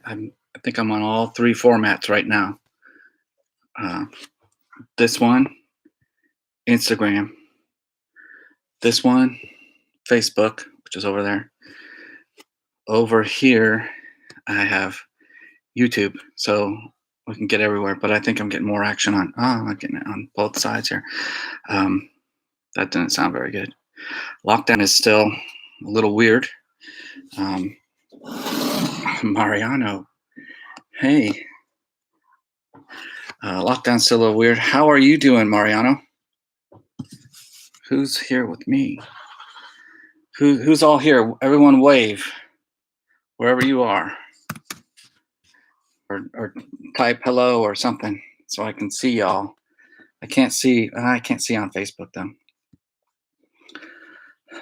I think I'm on all three formats right now. Uh, this one, Instagram. This one, Facebook, which is over there. Over here, I have YouTube, so we can get everywhere. But I think I'm getting more action on. Oh, I'm getting it on both sides here. Um, that didn't sound very good. Lockdown is still a little weird. Um, Mariano, hey, lockdown's still a little weird. How are you doing, Mariano? Who's here with me? Who's all here? Everyone wave wherever you are, or type hello or something so I can see y'all. I can't see. I can't see on Facebook though.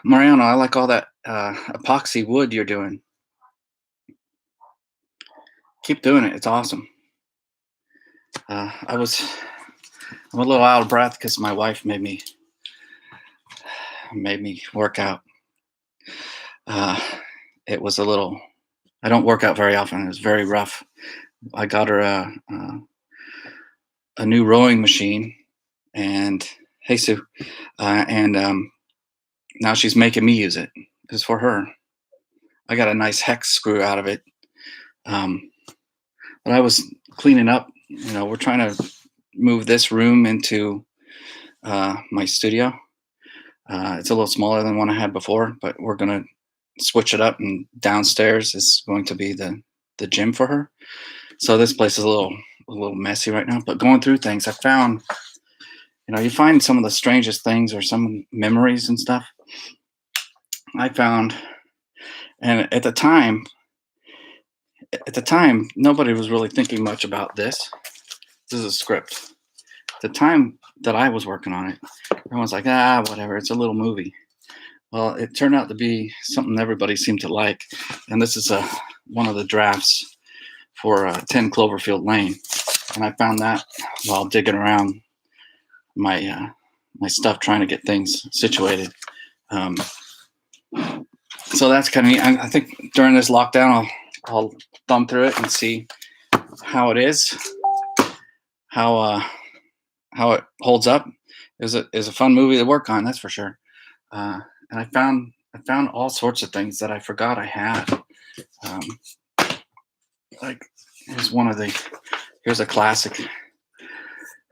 Mariano, I like all that epoxy wood you're doing. Keep doing it. It's awesome. I'm a little out of breath because my wife made me work out. Uh, it was a little. I don't work out very often. It was very rough. I got her a new rowing machine, and hey Sue, and now she's making me use it. It's for her. I got a nice hex screw out of it. Um, but I was cleaning up. We're trying to move this room into my studio. It's a little smaller than one I had before, but we're gonna switch it up. And downstairs is going to be the gym for her. So this place is a little messy right now. But going through things, I found you find some of the strangest things or some memories and stuff. I found, and at the time, nobody was really thinking much about this. This is a script. The time that I was working on it, everyone's like, whatever, it's a little movie. Well, it turned out to be something everybody seemed to like, and this is one of the drafts for 10 Cloverfield Lane, and I found that while digging around my stuff, trying to get things situated. Um, so that's kind of neat. I think during this lockdown, I'll thumb through it and see how it is, how it holds up. Is a fun movie to work on, that's for sure. And I found all sorts of things that I forgot I had. Um, like here's a classic.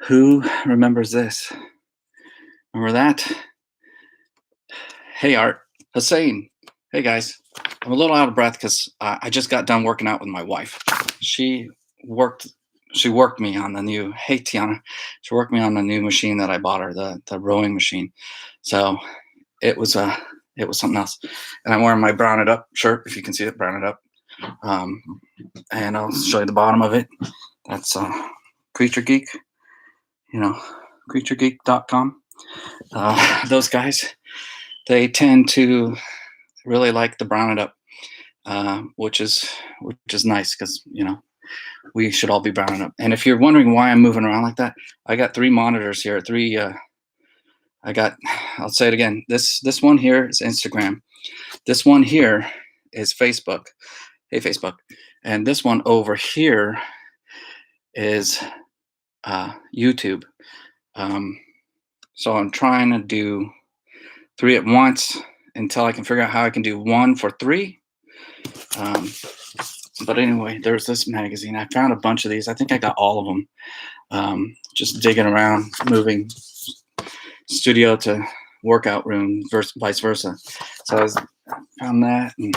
Who remembers this? Remember that? Hey Art, Hussein. Hey guys. I'm a little out of breath because I just got done working out with my wife. She worked she worked me on the new. Hey Tiana, she worked me on the new machine that I bought her, the rowing machine. So it was something else. And I'm wearing my Brown It Up shirt, if you can see it, Brown It Up. Um, and I'll show you the bottom of it. That's Creature Geek, you know, creaturegeek.com. Those guys, they tend to really like the Brown It Up, which is nice because we should all be browning up. And if you're wondering why I'm moving around like that, I got three monitors here. I'll say it again. This one here is Instagram. This one here is Facebook. Hey, Facebook. And this one over here is YouTube. So I'm trying to do three at once until I can figure out how I can do one for three. But anyway, there's this magazine. I found a bunch of these. I think I got all of them. Just digging around, moving studio to workout room, vice versa. So I found that. And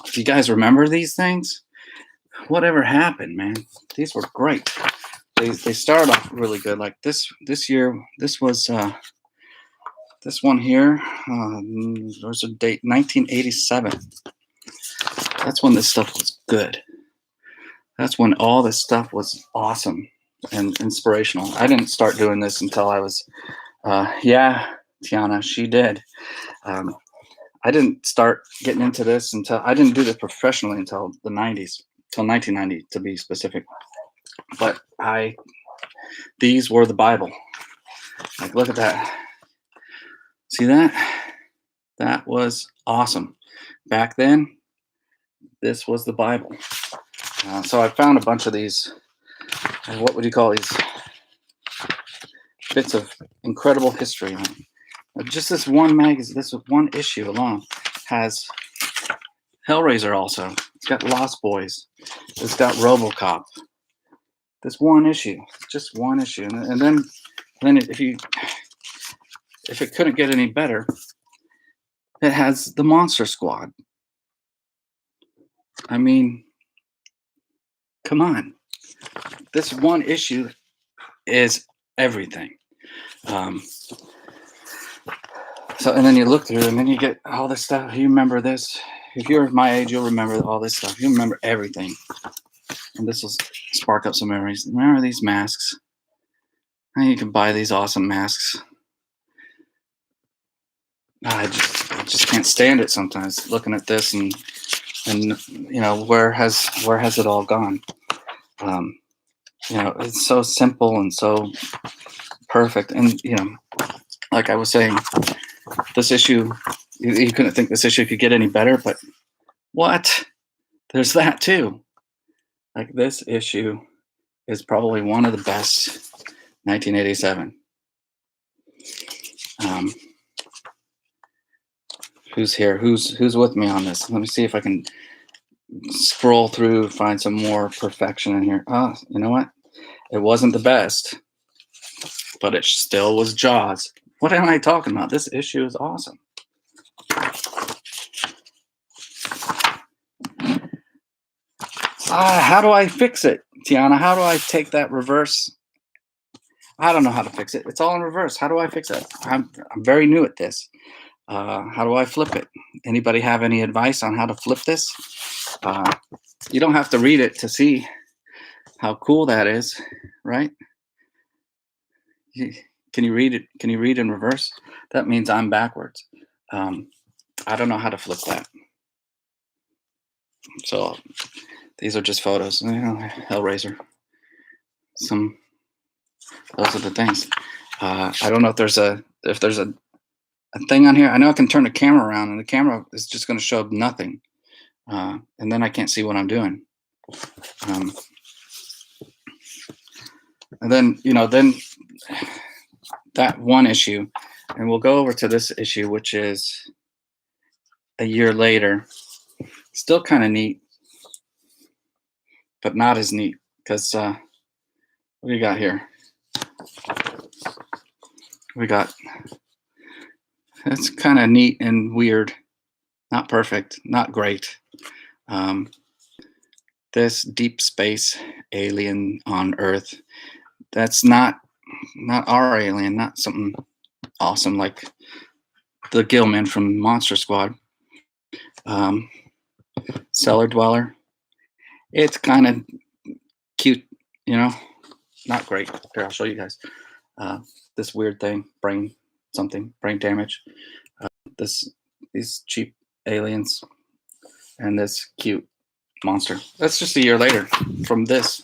if you guys remember these things, whatever happened, man? These were great. They started off really good. Like this year, this was this one here. There's a date, 1987. That's when this stuff was good. That's when all this stuff was awesome and inspirational. I didn't start doing this until I was, yeah, Tiana, she did. I didn't start getting into this until I didn't do this professionally until the 90s, till 1990 to be specific. But these were the Bible. Like, look at that. See that? That was awesome. Back then, this was the Bible. So I found a bunch of these. What would you call these? Bits of incredible history. Just this one magazine, this one issue alone has Hellraiser. Also, it's got Lost Boys. It's got RoboCop. This one issue, just one issue, and then if it couldn't get any better, it has the Monster Squad. I mean, come on, this one issue is everything. So, and then you look through, and then you get all this stuff. You remember this. If you're my age, you'll remember all this stuff. You remember everything. And this will spark up some memories. Remember these masks? And you can buy these awesome masks. I just can't stand it sometimes. Looking at this and you know, where has it all gone? You know, it's so simple and so perfect. And you know, like I was saying, this issue, you couldn't think this issue could get any better, but what? There's that too. Like this issue is probably one of the best. 1987. Who's here? Who's with me on this? Let me see if I can scroll through, find some more perfection in here. Oh, you know what? It wasn't the best, but it still was Jaws. What am I talking about? This issue is awesome. How do I fix it, Tiana? How do I take that reverse? I don't know how to fix it. It's all in reverse. How do I fix it? I'm very new at this. How do I flip it? Anybody have any advice on how to flip this? You don't have to read it to see how cool that is, right? Can you read it? Can you read in reverse? That means I'm backwards. I don't know how to flip that. So these are just photos. You know, Hellraiser. Those are the things. I don't know if there's a thing on here. I know I can turn the camera around, and the camera is just going to show nothing, and then I can't see what I'm doing. And then then that one issue, and we'll go over to this issue, which is a year later. Still kind of neat, but not as neat because what do you got here? We got, it's kind of neat and weird, not perfect, not great. This deep space alien on Earth, that's not our alien, not something awesome like the Gilman from Monster Squad. Cellar Dweller, it's kind of cute, not great. Here, I'll show you guys. This weird thing, brain damage. These cheap aliens, and this cute monster. That's just a year later from this.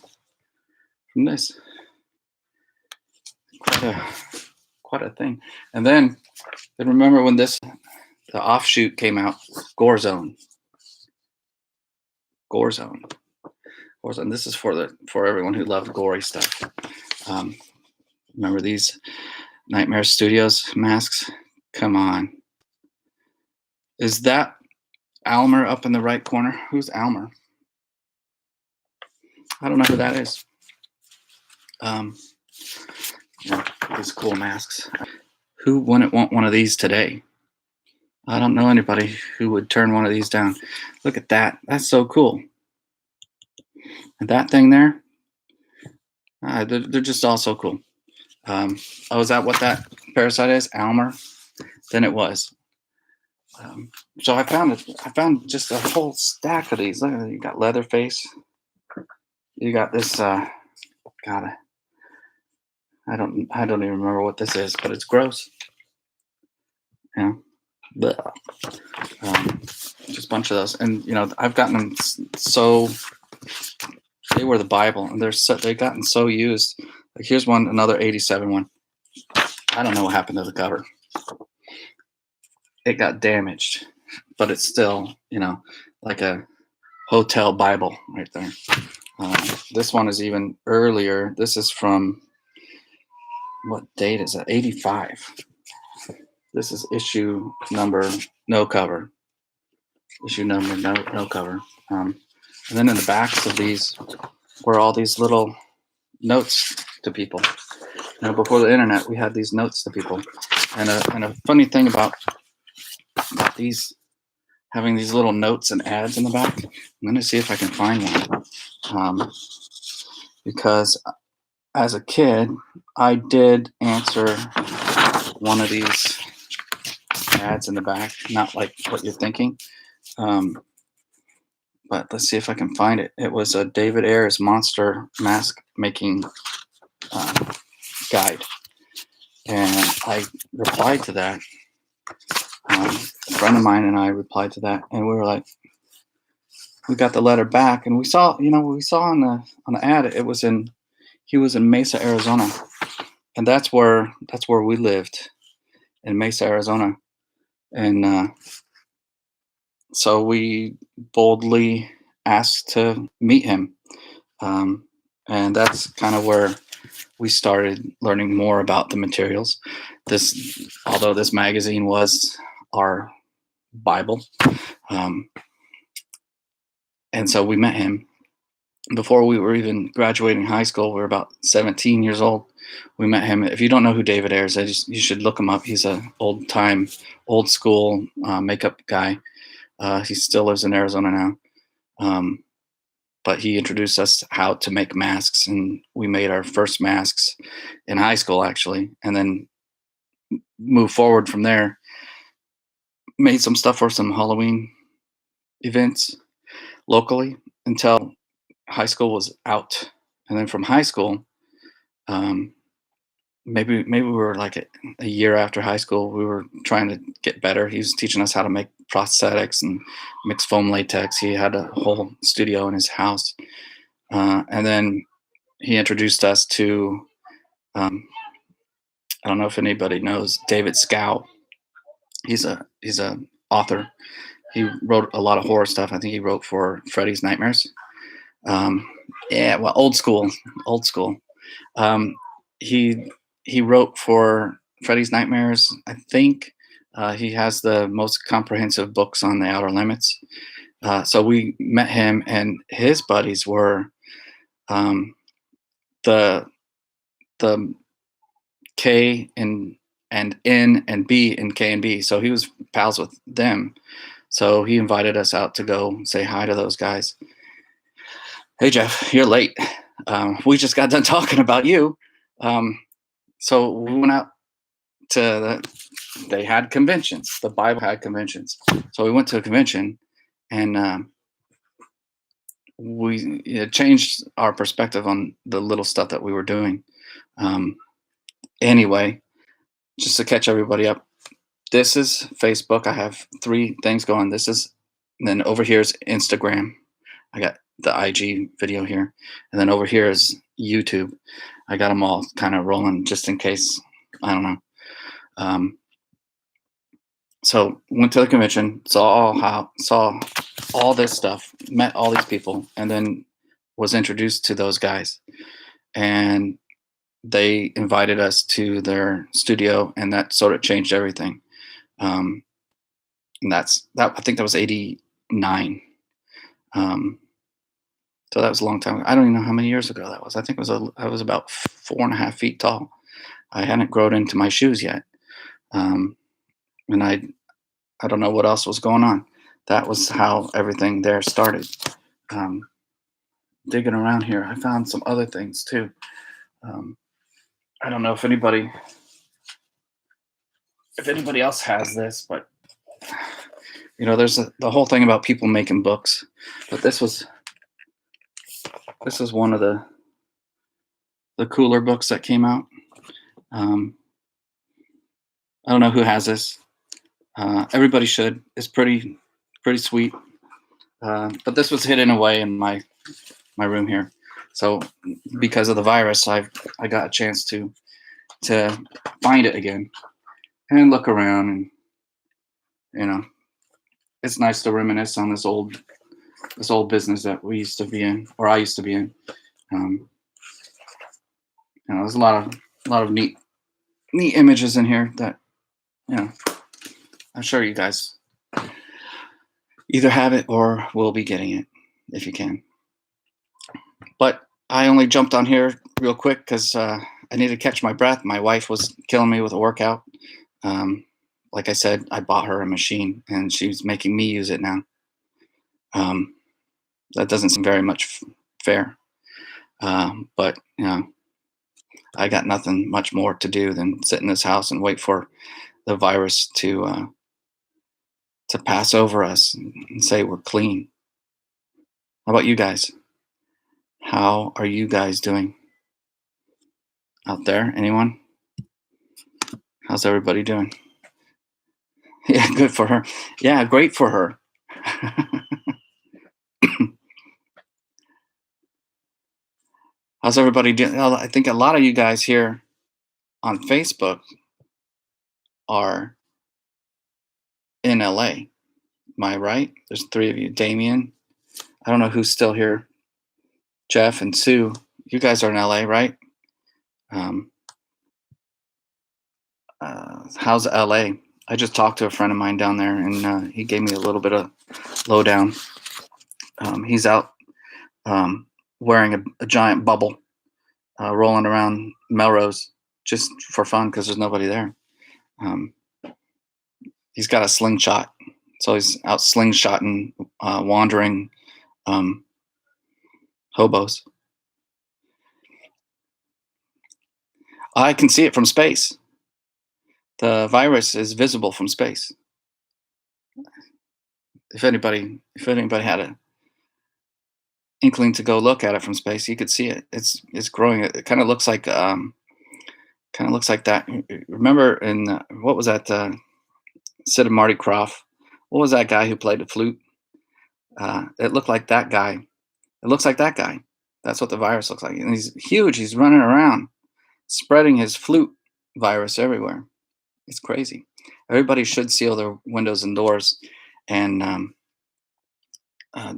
Quite a thing. And then remember when the offshoot came out, Gore Zone. This is for everyone who loved gory stuff. Remember these Nightmare Studios masks? Come on. Is that Almer up in the right corner? Who's Almer? I don't know who that is. These cool masks. Who wouldn't want one of these today? I don't know anybody who would turn one of these down. Look at that. That's so cool. And that thing there, they're just all so cool. Oh, is that what that parasite is? Almer? Then it was. So I found just a whole stack of these. Look at that. You got Leatherface. You got this. I don't even remember what this is, but it's gross. Yeah. Just a bunch of those, and I've gotten them so. They were the Bible, and they've gotten so used. Like here's another 87 one. I don't know what happened to the cover. It got damaged, but it's still, like a Hotel Bible right there. This one is even earlier. This is from, what date is it? 85. This is issue number, no cover. Issue number, no cover. And then in the backs of these were all these little notes to people. Before the internet, we had these notes to people. And a funny thing about these, having these little notes and ads in the back, I'm going to see if I can find one. Because as a kid, I did answer one of these ads in the back, not like what you're thinking. But let's see if I can find it. It was a David Ayers monster mask making guide. And I replied to that. A friend of mine and I replied to that, and we were like, we got the letter back, and we saw on the ad, he was in Mesa, Arizona, and that's where we lived, in Mesa, Arizona, and so we boldly asked to meet him, and that's kind of where we started learning more about the materials. Although this magazine was our Bible, and so we met him before we were even graduating high school. We were about 17 years old. We met him. If you don't know who David Ayers is, you should look him up. He's a old school makeup guy. He still lives in Arizona now. But he introduced us how to make masks, and we made our first masks in high school, actually, and then moved forward from there. Made some stuff for some Halloween events locally until high school was out, and then from high school, maybe we were like a year after high school, we were trying to get better. He was teaching us how to make prosthetics and mix foam latex. He had a whole studio in his house, and then he introduced us to I don't know if anybody knows David Scow. He's a author. He wrote a lot of horror stuff. I think he wrote for Freddy's Nightmares. Yeah, well, old school. He wrote for Freddy's Nightmares. I think he has the most comprehensive books on the Outer Limits. So we met him, and his buddies were the K and N and B and K and B. So he was pals with them. So he invited us out to go say hi to those guys. Hey, Jeff, you're late. We just got done talking about you. So we went out to they had conventions. The Bible had conventions. So we went to a convention, and it changed our perspective on the little stuff that we were doing. Anyway, just to catch everybody up, this is Facebook. I have 3 things going. And then over here is Instagram. I got the IG video here, and then over here is YouTube. I got them all kind of rolling just in case. I don't know. So went to the convention, saw all this stuff, met all these people, and then was introduced to those guys, and they invited us to their studio, and that sort of changed everything. And that's that. I think that was 89. So that was a long time ago. I don't even know how many years ago that was. I think I was about 4.5 feet tall. I hadn't grown into my shoes yet. And I don't know what else was going on. That was how everything there started. Digging around here, I found some other things too. I don't know if anybody else has this, but there's the whole thing about people making books. But this was one of the cooler books that came out. I don't know who has this. Everybody should. It's pretty sweet. But this was hidden away in my room here. So because of the virus, I got a chance to find it again and look around, and it's nice to reminisce on this old this old business that we used to be in, or I used to be in. Um, there's a lot of neat images in here that you know I'm sure you guys either have it or will be getting it if you can. But I only jumped on here real quick because I needed to catch my breath. My wife was killing me with a workout. Um, like I said, I bought her a machine, and she's making me use it now. Um, that doesn't seem very much fair, but I got nothing much more to do than sit in this house and wait for the virus to pass over us and say we're clean. How about you guys? How are you guys doing out there? Anyone? How's everybody doing? Yeah, good for her. Yeah, great for her. How's everybody doing? I think a lot of you guys here on Facebook are in LA. Am I right? There's three of you. Damien. I don't know who's still here. Jeff and Sue. You guys are in LA, right? Um, how's LA? I just talked to a friend of mine down there, and he gave me a little bit of lowdown. He's out wearing a giant bubble, rolling around Melrose just for fun because there's nobody there. Um, he's got a slingshot, so he's out slingshotting wandering hobos. I can see it from space. The virus is visible from space. If anybody had a inkling to go look at it from space, you could see it. It's growing. It kind of looks like that. Remember in what was that? Sid and Marty Krofft. What was that guy who played the flute? It looked like that guy. It looks like that guy. That's what the virus looks like. And he's huge. He's running around, spreading his flute virus everywhere. It's crazy. Everybody should seal their windows and doors. And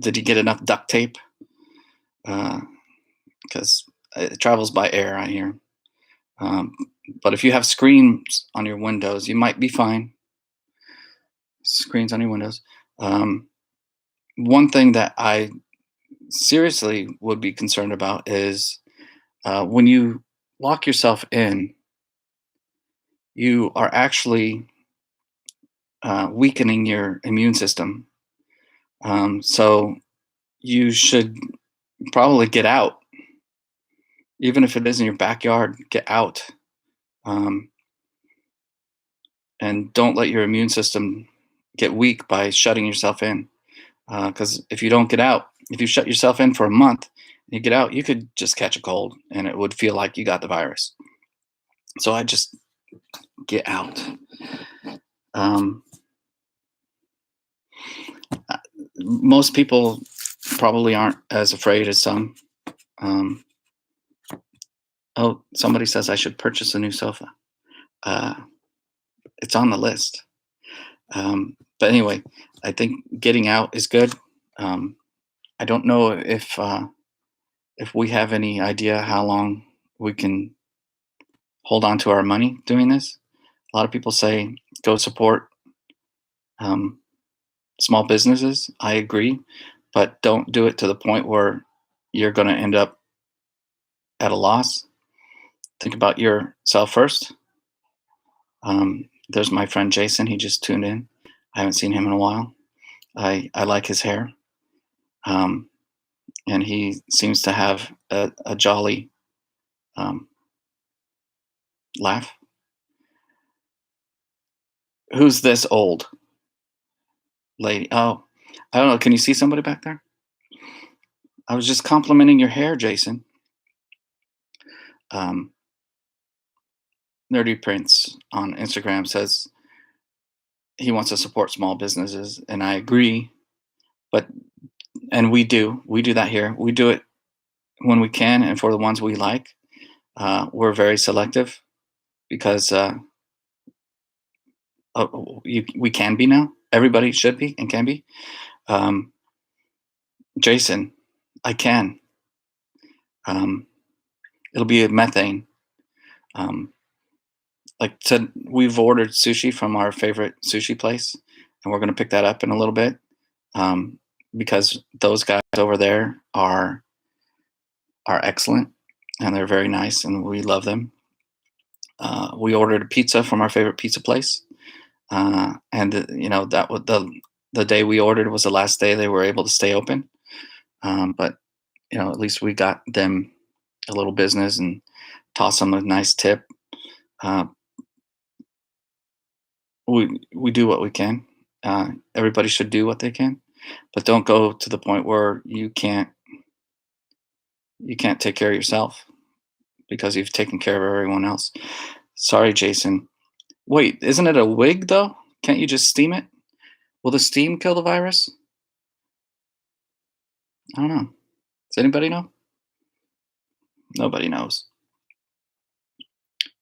did you get enough duct tape? Because it travels by air, I hear. But if you have screens on your windows, you might be fine. Screens on your windows. One thing that I seriously would be concerned about is when you lock yourself in, you are actually weakening your immune system. So you should probably get out, even if it is in your backyard. Get out, and don't let your immune system get weak by shutting yourself in. Because if you don't get out, if you shut yourself in for a month, and you get out, you could just catch a cold, and it would feel like you got the virus. So I just get out. Most people probably aren't as afraid as some. Oh, somebody says I should purchase a new sofa. It's on the list. But anyway, I think getting out is good. I don't know if we have any idea how long we can hold on to our money doing this. A lot of people say go support small businesses. I agree, but don't do it to the point where you're going to end up at a loss. Think about yourself first. There's my friend Jason. He just tuned in. I haven't seen him in a while. I like his hair. And he seems to have a jolly laugh. Who's this old lady? Oh, I don't know. Can you see somebody back there? I was just complimenting your hair, Jason. Nerdy Prince on Instagram says he wants to support small businesses, and I agree. And we do that here. We do it when we can, and for the ones we like. We're very selective because we can be now. Everybody should be and can be. Jason, I can. Um, it'll be a methane. Um, like we've ordered sushi from our favorite sushi place, and we're gonna pick that up in a little bit. Um, because those guys over there are excellent and they're very nice and we love them. We ordered a pizza from our favorite pizza place, and you know that was the day we ordered was the last day they were able to stay open. But you know, at least we got them a little business and tossed them a nice tip. Uh, we do what we can. Everybody should do what they can, but don't go to the point where you can't take care of yourself because you've taken care of everyone else. Sorry, Jason. Wait, isn't it a wig though? Can't you just steam it? Will the steam kill the virus? I don't know. Does anybody know? Nobody knows.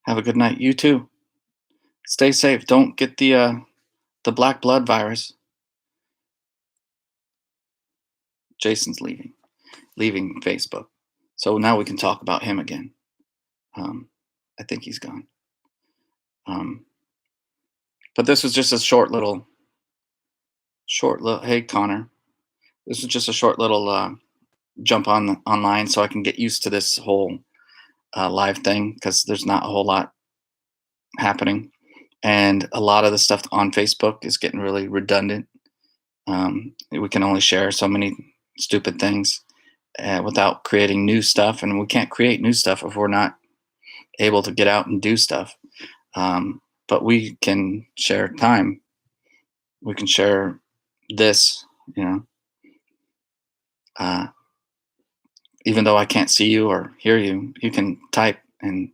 Have a good night. You too. Stay safe. Don't get the black blood virus. Jason's leaving Facebook. So now we can talk about him again. Um, I think he's gone. Um, but this was just a short little. Hey Connor, this is just a short little jump online so I can get used to this whole live thing because there's not a whole lot happening, and a lot of the stuff on Facebook is getting really redundant. We can only share so many stupid things without creating new stuff, and we can't create new stuff if we're not able to get out and do stuff. But we can share time. We can share this, you know. Uh, Even though I can't see you or hear you, you can type and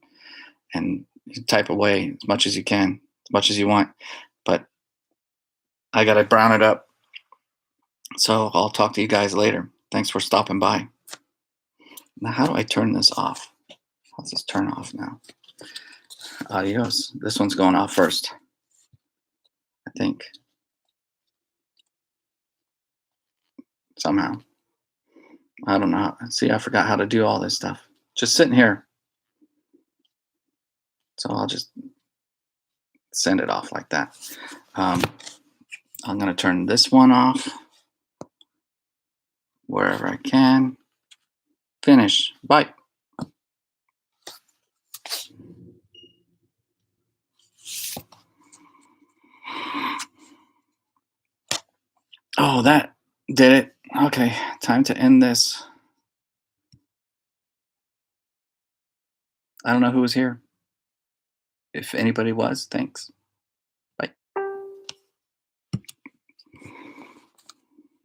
you type away as much as you can, as much as you want. But I gotta brown it up. So I'll talk to you guys later. Thanks for stopping by. Now, how do I turn this off? How's this turn off now? Adios. This one's going off first, I think. Somehow. I don't know. See, I forgot how to do all this stuff. Just sitting here. So I'll just send it off like that. Um, I'm going to turn this one off wherever I can. Finish. Bye. Oh, that did it. Okay, time to end this. I don't know who was here. If anybody was, thanks.